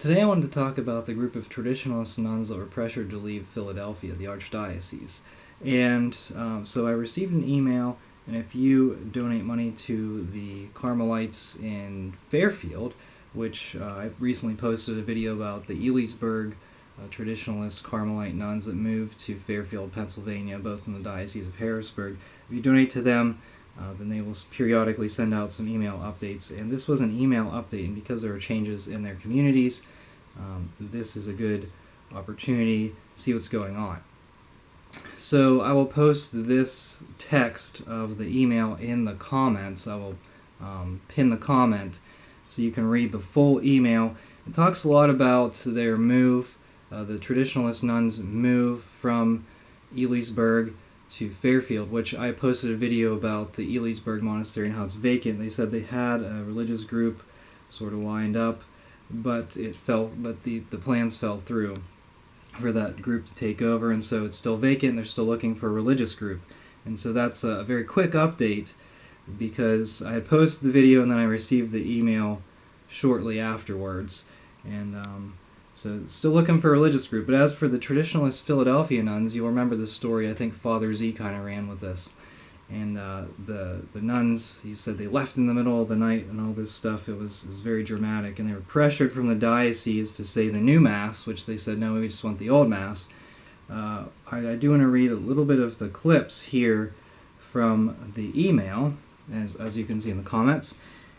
Today I wanted to talk about the group of Traditionalist nuns that were pressured to leave Philadelphia, the Archdiocese. And so I received an email, and if you donate money to the Carmelites in Fairfield, which I recently posted a video about the Elysburg Traditionalist Carmelite nuns that moved to Fairfield, Pennsylvania, both in the Diocese of Harrisburg. If you donate to them, then they will periodically send out some email updates. And this was an email update, and because there are changes in their communities, this is a good opportunity to see what's going on. So I will post this text of the email in the comments. I will pin the comment so you can read the full email. It talks a lot about their move, the Traditionalist nuns move from Elysburg to Fairfield, which I posted a video about the Elysburg Monastery and how it's vacant. They said they had a religious group sort of lined up, but the plans fell through for that group to take over, and so it's still vacant. They're still looking for a religious group. And so that's a very quick update, because I had posted the video and then I received the email shortly afterwards. And so still looking for a religious group. But as for the Traditionalist Philadelphia nuns, you'll remember the story. I think Father Z kind of ran with this. And the nuns, he said they left in the middle of the night and all this stuff. It was very dramatic. And they were pressured from the diocese to say the new Mass, which they said, no, we just want the old Mass. I do want to read a little bit of the clips here from the email, as you can see in the comments.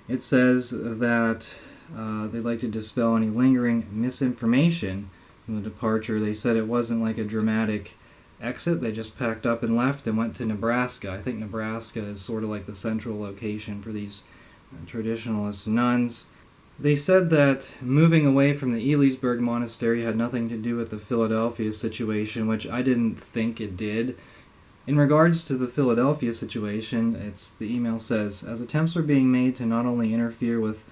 It says that they'd like to dispel any lingering misinformation from the departure. They said it wasn't like a dramatic exit. They just packed up and left and went to Nebraska. I think Nebraska is sort of like the central location for these Traditionalist nuns. They said that moving away from the Elysburg Monastery had nothing to do with the Philadelphia situation, which I didn't think it did. In regards to the Philadelphia situation, the email says, as attempts were being made to not only interfere with,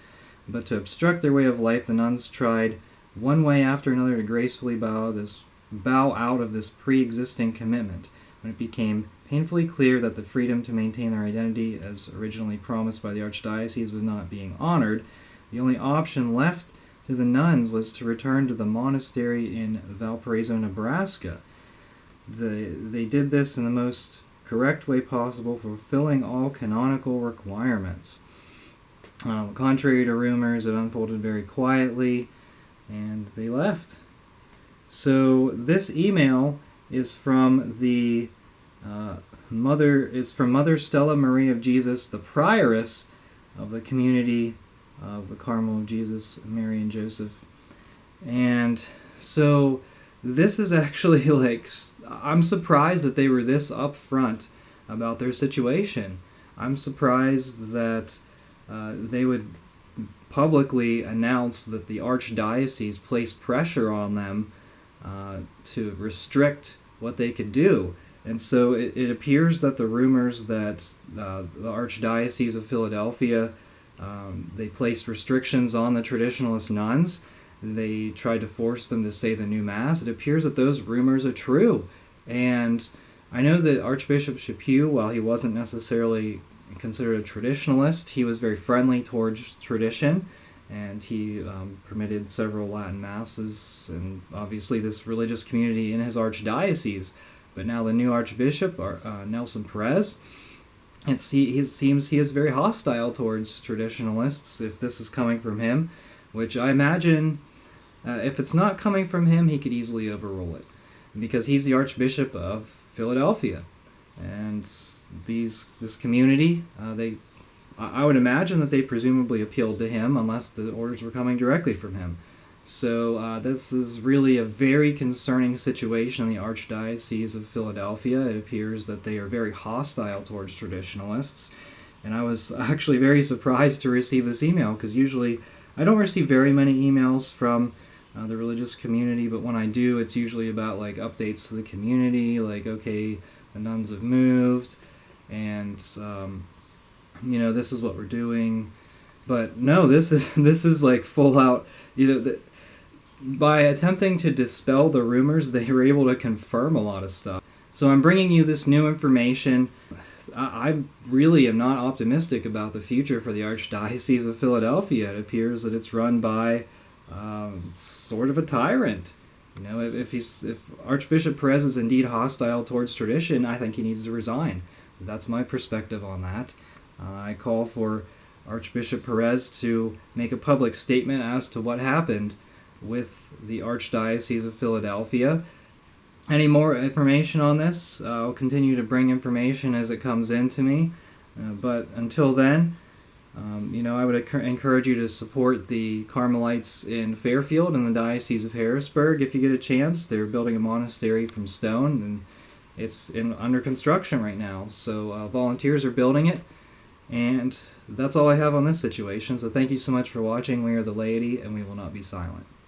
but to obstruct their way of life, the nuns tried one way after another to gracefully bow out of this pre-existing commitment. When it became painfully clear that the freedom to maintain their identity as originally promised by the Archdiocese was not being honored, the only option left to the nuns was to return to the monastery in Valparaiso, Nebraska. They did this in the most correct way possible, fulfilling all canonical requirements. Contrary to rumors, it unfolded very quietly, and they left. So this email is from Mother Stella Marie of Jesus, the Prioress of the community of the Carmel of Jesus, Mary and Joseph. And so this is actually I'm surprised that they were this upfront about their situation. I'm surprised that they would publicly announce that the Archdiocese placed pressure on them to restrict what they could do. And so it appears that the rumors that the Archdiocese of Philadelphia, they placed restrictions on the Traditionalist nuns. They tried to force them to say the new Mass. It appears that those rumors are true. And I know that Archbishop Chaput, while he wasn't necessarily considered a traditionalist, he was very friendly towards tradition, and he permitted several Latin Masses, and obviously this religious community in his archdiocese. But now the new Archbishop, Nelson Perez, it seems he is very hostile towards traditionalists, if this is coming from him, which I imagine, if it's not coming from him, he could easily overrule it, because he's the Archbishop of Philadelphia. And this community, I would imagine that they presumably appealed to him, unless the orders were coming directly from him. So this is really a very concerning situation in the Archdiocese of Philadelphia. It appears that they are very hostile towards traditionalists. And I was actually very surprised to receive this email, because usually I don't receive very many emails from the religious community, but when I do, it's usually about like updates to the community, like, okay, the nuns have moved, and this is what we're doing. But no, this is like full out, by attempting to dispel the rumors, they were able to confirm a lot of stuff. So I'm bringing you this new information. I really am not optimistic about the future for the Archdiocese of Philadelphia. It appears that it's run by sort of a tyrant. You know, if Archbishop Perez is indeed hostile towards tradition, I think he needs to resign. That's my perspective on that. I call for Archbishop Perez to make a public statement as to what happened with the Archdiocese of Philadelphia. Any more information on this? I'll continue to bring information as it comes into me. But until then, I would encourage you to support the Carmelites in Fairfield in the Diocese of Harrisburg if you get a chance. They're building a monastery from stone, and it's under construction right now. So volunteers are building it, and that's all I have on this situation. So thank you so much for watching. We are the laity, and we will not be silent.